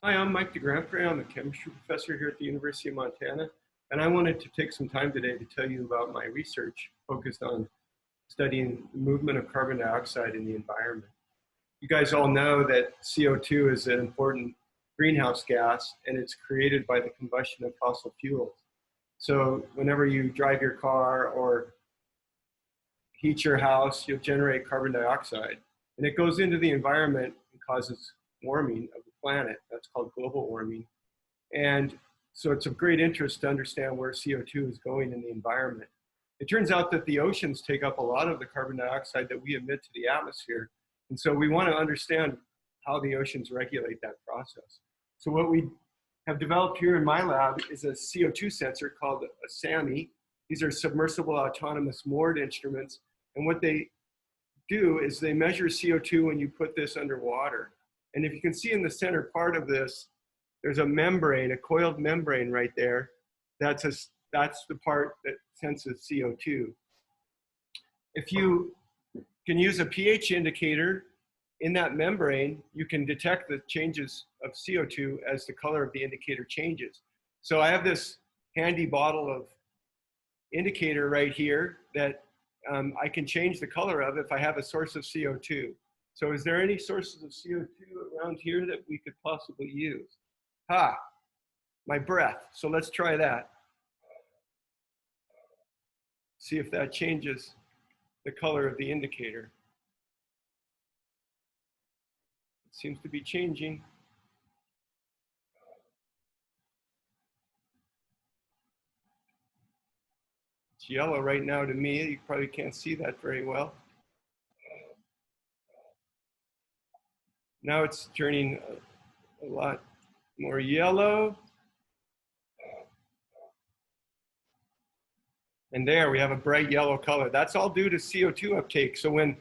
Hi, I'm Mike DeGrandpre. I'm a chemistry professor here at the University of Montana, and I wanted to take some time today to tell you about my research focused on studying the movement of carbon dioxide in the environment. You guys all know that CO2 is an important greenhouse gas, and it's created by the combustion of fossil fuels. So whenever you drive your car or heat your house, you'll generate carbon dioxide, and it goes into the environment and causes warming of the planet. That's called global warming. And so it's of great interest to understand where CO2 is going in the environment. It turns out that the oceans take up a lot of the carbon dioxide that we emit to the atmosphere. And so we want to understand how the oceans regulate that process. So what we have developed here in my lab is a CO2 sensor called a SAMI. These are submersible autonomous moored instruments. And what they do is they measure CO2 when you put this underwater. And if you can see in the center part of this, there's a membrane, a coiled membrane right there. That's the part that senses CO2. If you can use a pH indicator in that membrane, you can detect the changes of CO2 as the color of the indicator changes. So I have this handy bottle of indicator right here that I can change the color of if I have a source of CO2. So is there any sources of CO2 around here that we could possibly use? My breath. So let's try that. See if that changes the color of the indicator. It seems to be changing. It's yellow right now to me. You probably can't see that very well. Now it's turning a lot more yellow. And there we have a bright yellow color. That's all due to CO2 uptake. So when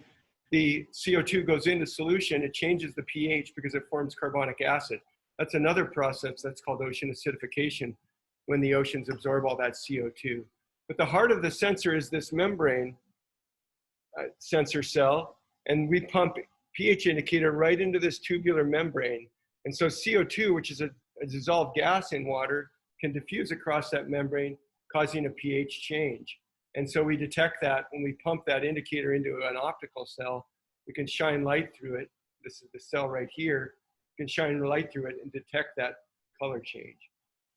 the CO2 goes into solution, it changes the pH because it forms carbonic acid. That's another process that's called ocean acidification, when the oceans absorb all that CO2. But the heart of the sensor is this membrane sensor cell, and we pump pH indicator right into this tubular membrane. And so CO2, which is a dissolved gas in water, can diffuse across that membrane, causing a pH change. And so we detect that when we pump that indicator into an optical cell. We can shine light through it. This is the cell right here. We can shine light through it and detect that color change.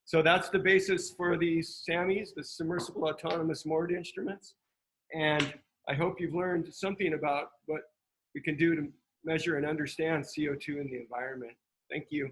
So that's the basis for these SAMIs, the submersible autonomous moored instruments. And I hope you've learned something about what we can do to measure and understand CO2 in the environment. Thank you.